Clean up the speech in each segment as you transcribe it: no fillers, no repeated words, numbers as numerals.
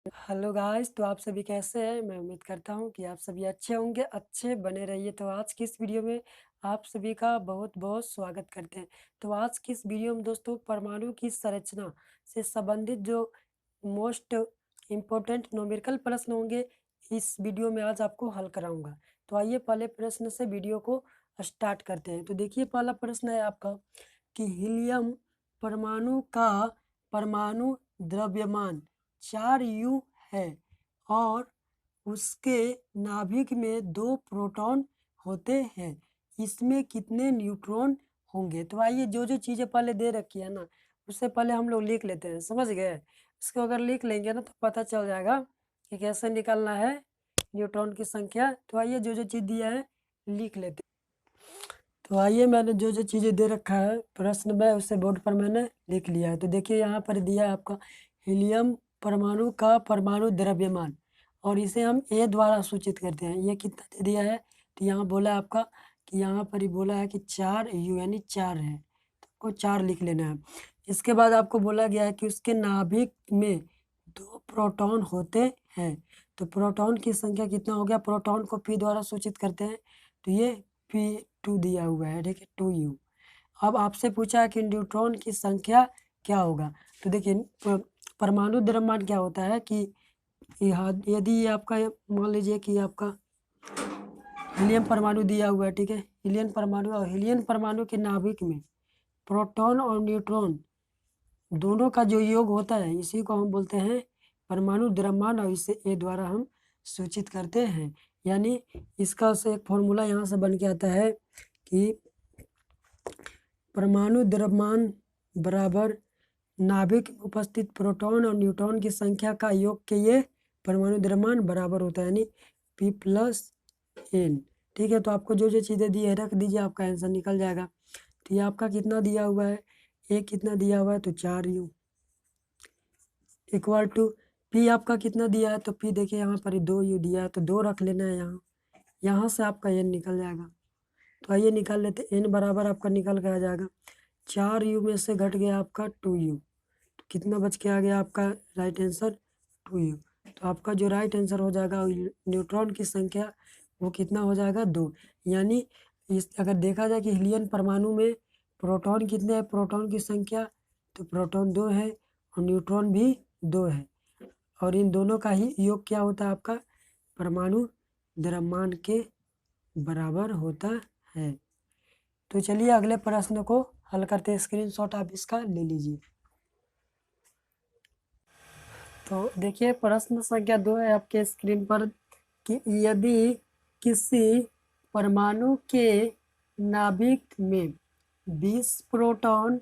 Hello guys, तो आप सभी कैसे हैं? मैं उम्मीद करता हूं कि आप सभी अच्छे होंगे, अच्छे बने रहिए। तो आज की इस वीडियो में आप सभी का बहुत बहुत स्वागत करते हैं। तो आज की इस वीडियो में दोस्तों परमाणु की संरचना से संबंधित जो मोस्ट इम्पोर्टेंट न्यूमेरिकल प्रश्न होंगे, इस वीडियो में आज आपको हल कराऊंगा। तो आइए पहले प्रश्न से वीडियो को स्टार्ट करते हैं। तो देखिए, पहला प्रश्न है आपका कि हीलियम परमाणु का परमाणु द्रव्यमान 4U है और उसके नाभिक में 2 प्रोटॉन होते हैं। इसमें कितने न्यूट्रॉन होंगे? तो आइए जो जो चीज़ें पहले दे रखी है ना, उससे पहले हम लोग लिख लेते हैं। समझ गए? इसको अगर लिख लेंगे ना तो पता चल जाएगा कि कैसे निकालना है न्यूट्रॉन की संख्या। तो आइए जो जो चीज़ दिया है लिख लेते हैं। तो आइए, मैंने जो जो चीज़ें दे रखा है प्रश्न में उसे बोर्ड पर मैंने लिख लिया है। तो देखिए, यहाँ पर दिया है आपका हीलियम परमाणु का परमाणु द्रव्यमान, और इसे हम ए द्वारा सूचित करते हैं। ये कितना दे दिया है? तो यहाँ बोला है आपका कि यहाँ पर ही बोला है कि 4U यानी 4 है, तो आपको 4 लिख लेना है। इसके बाद आपको बोला गया है कि उसके नाभिक में 2 प्रोटॉन होते हैं। तो प्रोटॉन की संख्या कितना हो गया? प्रोटॉन को पी द्वारा सूचित करते हैं, तो ये P2 दिया हुआ है, ठीक है, 2U। अब आपसे पूछा है कि न्यूट्रॉन की संख्या क्या होगा। तो देखिए, परमाणु द्रव्यमान क्या होता है कि यदि आपका मान लीजिए कि आपका हीलियम परमाणु दिया हुआ है, ठीक है, हीलियम परमाणु, और हीलियम परमाणु के नाभिक में प्रोटॉन और न्यूट्रॉन दोनों का जो योग होता है, इसी को हम बोलते हैं परमाणु द्रव्यमान, और इसे ए द्वारा हम सूचित करते हैं। यानी इसका से एक फॉर्मूला यहाँ से बन के आता है कि परमाणु द्रव्यमान बराबर नाभिक में उपस्थित प्रोटॉन और न्यूट्रॉन की संख्या का योग के ये परमाणु द्रव्यमान बराबर होता है, यानी P+N। ठीक है, तो आपको जो जो चीज़ें दी है रख दीजिए, आपका आंसर निकल जाएगा। तो ये आपका कितना दिया हुआ है? ए कितना दिया हुआ है? तो 4U इक्वल टू पी आपका कितना दिया है? तो पी देखिए यहाँ पर 2U दिया है, तो 2 रख लेना है यहाँ। यहाँ से आपका एन निकल जाएगा। तो आइए निकाल लेते, एन बराबर आपका निकल के आ जाएगा 4U में से घट गया आपका 2U, तो कितना बच के आ गया आपका राइट आंसर? 2U। तो आपका जो राइट आंसर हो जाएगा न्यूट्रॉन की संख्या वो कितना हो जाएगा? 2। यानी इस अगर देखा जाए कि हीलियम परमाणु में प्रोटॉन कितने हैं, प्रोटॉन की संख्या, तो प्रोटॉन 2 है और न्यूट्रॉन भी 2 है, और इन दोनों का ही योग क्या होता है? आपका परमाणु द्रव्यमान के बराबर होता है। तो चलिए अगले प्रश्न को हल करते हैं। स्क्रीनशॉट आप इसका ले लीजिए। तो देखिए, प्रश्न संख्या 2 है आपके स्क्रीन पर कि यदि किसी परमाणु के नाभिक में 20 प्रोटॉन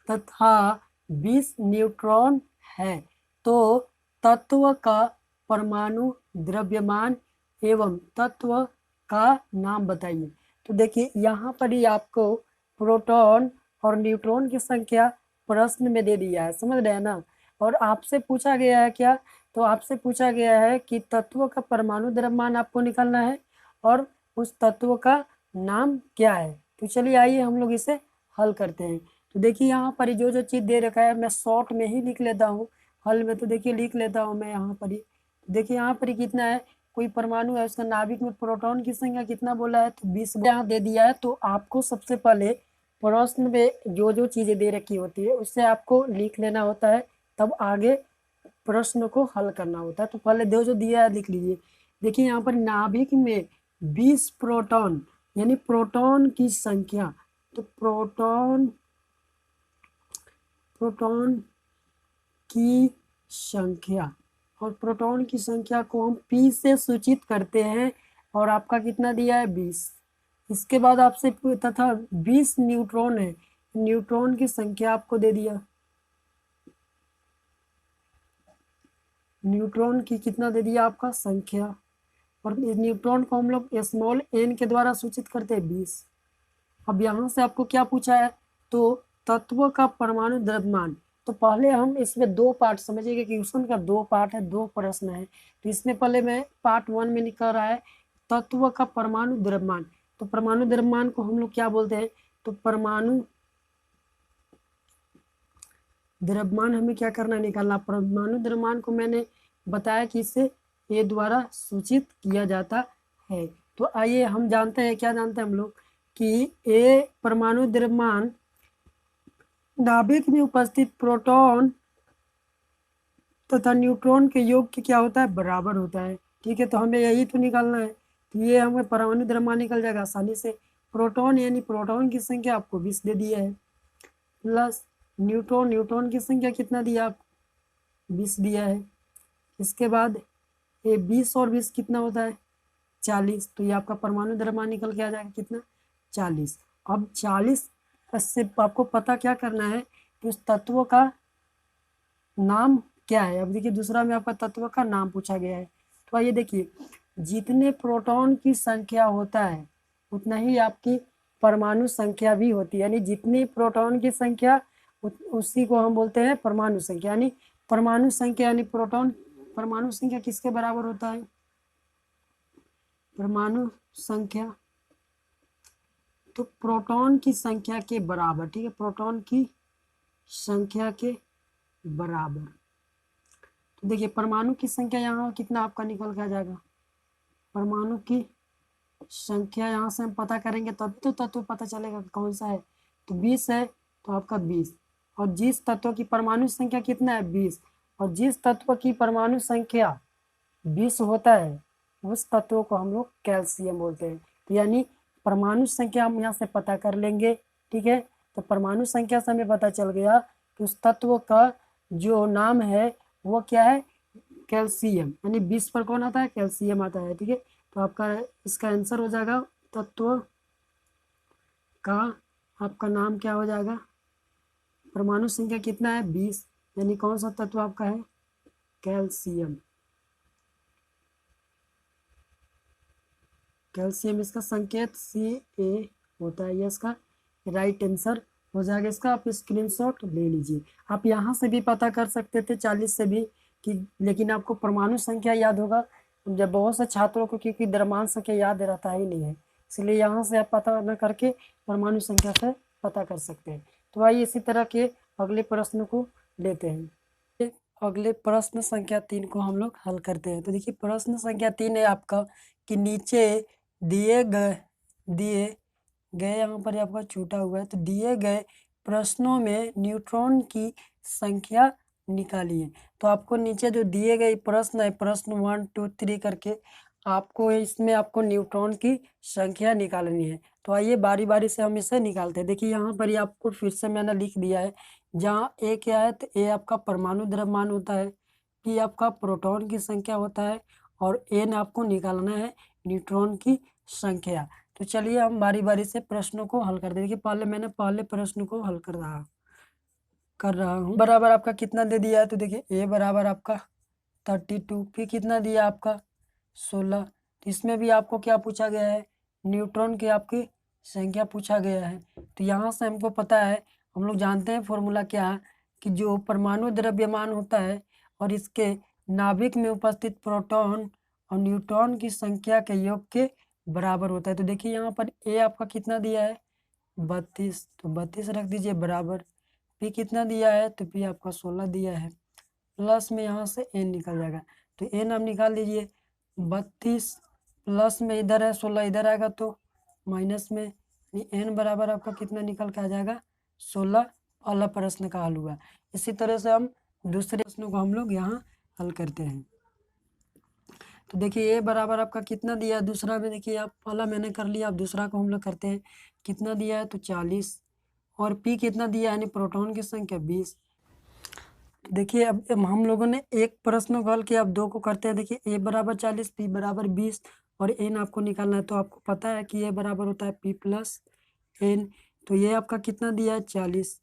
तथा 20 न्यूट्रॉन है तो तत्व का परमाणु द्रव्यमान एवं तत्व का नाम बताइए। तो देखिए, यहाँ पर ही आपको प्रोटॉन और न्यूट्रॉन की संख्या प्रश्न में दे दिया है, समझ रहे हैं ना। और आपसे पूछा गया है क्या? तो आपसे पूछा गया है कि तत्व का परमाणु द्रव्यमान आपको निकालना है और उस तत्व का नाम क्या है। तो चलिए आइए हम लोग इसे हल करते हैं। तो देखिए, यहाँ पर जो जो चीज़ दे रखा है मैं शॉर्ट में ही लिख लेता हूँ हल में। तो देखिए लिख लेता हूँ मैं यहाँ पर ही। देखिए यहाँ पर ही कितना है, कोई परमाणु है, उसका नाभिक में प्रोटॉन की संख्या कितना बोला है? तो 20 यहाँ दे दिया है। तो आपको सबसे पहले प्रश्न में जो जो चीज़ें दे रखी होती है उससे आपको लिख लेना होता है, तब आगे प्रश्न को हल करना होता है। तो पहले जो जो दिया है लिख लीजिए। देखिए यहाँ पर नाभिक में 20 प्रोटॉन यानी प्रोटॉन की संख्या, तो प्रोटॉन की संख्या, और प्रोटॉन की संख्या को हम P से सूचित करते हैं, और आपका कितना दिया है? 20। इसके बाद आपसे तथा 20 न्यूट्रॉन है, न्यूट्रॉन की संख्या आपको दे दिया। न्यूट्रॉन की कितना दे दिया? आपका संख्या, और न्यूट्रॉन को हम लोग स्मॉल n के द्वारा सूचित करते हैं 20। अब यहाँ से आपको क्या पूछा है? तो तत्व का परमाणु द्रव्यमान। तो पहले हम इसमें 2 पार्ट समझिएगा कि क्वेश्चन का 2 पार्ट है, 2 प्रश्न है। तो इसमें पहले मैं पार्ट 1 में निकल रहा है तत्व का परमाणु द्रव्यमान। तो परमाणु द्रव्यमान को हम लोग क्या बोलते हैं? तो परमाणु द्रव्यमान हमें क्या करना है? निकालना। परमाणु द्रव्यमान को मैंने बताया कि इसे ए द्वारा सूचित किया जाता है। तो आइए हम जानते हैं, क्या जानते हैं हम लोग कि ए परमाणु द्रव्यमान नाभिक में उपस्थित प्रोटॉन तथा न्यूट्रॉन के योग के क्या होता है, बराबर होता है। ठीक है, तो हमें यही तो निकालना है। तो ये हमें परमाणु द्रव्यमान निकल जाएगा आसानी से। प्रोटॉन यानी प्रोटॉन की संख्या आपको 20 दे दिया है, प्लस न्यूट्रॉन, न्यूट्रॉन की संख्या कितना दिया आपको, 20 दिया है। इसके बाद ये 20 और 20 कितना होता है, 40। तो ये आपका परमाणु द्रव्यमान निकल के आ जाएगा कितना, 40। अब 40 से आपको पता क्या करना है कि उस तत्व का नाम क्या है। अब देखिए दूसरा में आपका तत्व का नाम पूछा गया है। तो आइए देखिए, जितने प्रोटॉन की संख्या होता है उतना ही आपकी परमाणु संख्या भी होती है। यानी जितनी प्रोटॉन की संख्या उसी को हम बोलते हैं परमाणु संख्या। यानी परमाणु संख्या यानी प्रोटॉन परमाणु संख्या किसके बराबर होता है, परमाणु संख्या तो प्रोटॉन की संख्या के बराबर। ठीक है, प्रोटॉन की संख्या के बराबर। तो देखिए परमाणु की संख्या यहाँ कितना आपका निकल के आ जाएगा, परमाणु की संख्या यहाँ से हम पता करेंगे तब तो तत्व पता चलेगा कौन सा है। तो 20 है तो आपका 20, और जिस तत्व की परमाणु संख्या कितना है, 20, और जिस तत्व की परमाणु संख्या 20 होता है उस तत्व को हम लोग कैल्शियम बोलते हैं। तो यानी परमाणु संख्या हम यहाँ से पता कर लेंगे। ठीक है, तो परमाणु संख्या से हमें पता चल गया कि उस तत्व का जो नाम है वो क्या है, कैल्शियम। यानी 20 पर कौन आता है, कैल्शियम आता है। ठीक है, तो आपका इसका आंसर हो जाएगा तत्व का आपका नाम क्या हो जाएगा, परमाणु संख्या कितना है, 20, यानी कौन सा तत्व आपका है, कैल्शियम। कैल्शियम इसका संकेत Ca होता है। ये इसका राइट आंसर हो जाएगा। इसका आप स्क्रीनशॉट ले लीजिए। आप यहाँ से भी पता कर सकते थे 40 से भी कि, लेकिन आपको परमाणु संख्या याद होगा। जब बहुत से छात्रों को क्योंकि द्रव्यमान संख्या याद रहता ही नहीं है, इसलिए यहाँ से आप पता न करके परमाणु संख्या से पता कर सकते हैं। तो आइए इसी तरह के अगले प्रश्न को लेते हैं। अगले प्रश्न संख्या 3 को हम लोग हल करते हैं। तो देखिए प्रश्न संख्या 3 है आपका कि नीचे दिए गए यहाँ पर आपका छूटा हुआ है। तो दिए गए प्रश्नों में न्यूट्रॉन की संख्या निकालिए। तो आपको नीचे जो दिए गए प्रश्न है, प्रश्न 1 2 3 करके, आपको इसमें आपको न्यूट्रॉन की संख्या निकालनी है। तो आइए बारी बारी से हम इसे निकालते हैं। देखिए यहाँ पर ही आपको फिर से मैंने लिख दिया है, जहाँ ए क्या है तो ए आपका परमाणु द्रव्यमान होता है, पी आपका प्रोटॉन की संख्या होता है, और एन आपको निकालना है न्यूट्रॉन की संख्या। तो चलिए हम बारी बारी से प्रश्नों को हल कर देखिए पहले प्रश्न को हल कर रहा हूँ। बराबर आपका कितना दे दिया है, तो देखिए ए बराबर आपका 32, पी कितना दिया आपका 16। तो इसमें भी आपको क्या पूछा गया है, न्यूट्रॉन की आपकी संख्या पूछा गया है। तो यहाँ से हमको पता है, हम लोग जानते हैं फॉर्मूला क्या है, कि जो परमाणु द्रव्यमान होता है और इसके नाभिक में उपस्थित प्रोटॉन और न्यूट्रॉन की संख्या के योग के बराबर होता है। तो देखिए यहाँ पर ए आपका कितना दिया है, 32, तो 32 रख दीजिए बराबर। पी कितना दिया है, तो पी आपका 16 दिया है, प्लस में यहाँ से एन निकल जाएगा। तो एन आप निकाल लीजिए, 32 प्लस में इधर है 16 इधर आएगा तो माइनस में, एन बराबर आपका कितना निकल के आ जाएगा, 16। पहला प्रश्न का हल हुआ। इसी तरह से हम दूसरे प्रश्न को हम लोग यहाँ हल करते हैं। तो देखिए ए बराबर आपका कितना दिया है, दूसरा में देखिए आप पहला मैंने कर लिया, अब दूसरा को हम लोग करते हैं। कितना दिया है, तो 40, और पी कितना दिया है, यानी प्रोटॉन की संख्या 20। देखिए अब हम लोगों ने एक प्रश्न को हल किया, अब दो को करते हैं। देखिए ए बराबर 40, पी बराबर 20, और एन आपको निकालना है। तो आपको पता है कि ए बराबर होता है पी प्लस एन। तो ये आपका कितना दिया है, 40,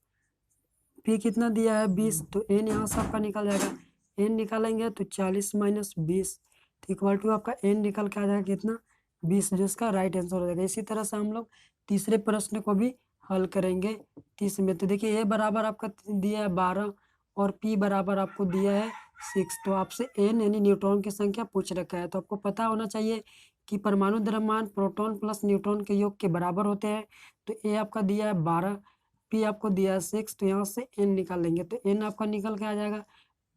पी कितना दिया है, 20, तो एन यहाँ से आपका निकल जाएगा। एन निकालेंगे तो 40 माइनस 20, तो इक्वल टू आपका एन निकल के आ जाएगा कितना, 20, जो इसका राइट आंसर हो जाएगा। इसी तरह से हम लोग तीसरे प्रश्न को भी हल करेंगे। तीसरे में तो देखिए ए बराबर आपका दिया है 12, और पी बराबर आपको दिया है 6। तो आपसे एन यानी न्यूट्रॉन की संख्या पूछ रखा है, तो आपको पता होना चाहिए कि परमाणु द्रव्यमान प्रोटॉन प्लस न्यूट्रॉन के योग के बराबर होते हैं। तो ए आपका दिया है 12, पी आपको दिया है 6, तो यहाँ से एन निकाल लेंगे। तो एन आपका निकल के आ जाएगा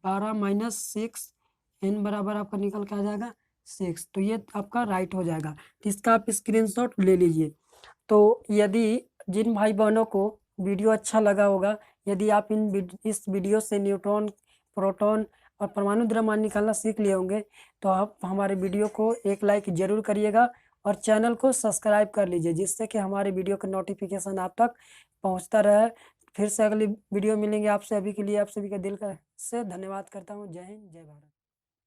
12 माइनस 6, n बराबर आपका निकल के आ जाएगा 6, तो ये आपका राइट हो जाएगा। तो इसका आप स्क्रीनशॉट ले लीजिए। तो यदि जिन भाई बहनों को वीडियो अच्छा लगा होगा, यदि आप इस वीडियो से न्यूट्रॉन, प्रोटॉन और परमाणु द्रव्यमान निकालना सीख लिए होंगे, तो आप हमारे वीडियो को एक लाइक जरूर करिएगा और चैनल को सब्सक्राइब कर लीजिए, जिससे कि हमारे वीडियो का नोटिफिकेशन आप तक पहुंचता रहे। फिर से अगली वीडियो मिलेंगे आपसे। अभी के लिए आप सभी का दिल का से धन्यवाद करता हूँ। जय हिंद, जय भारत।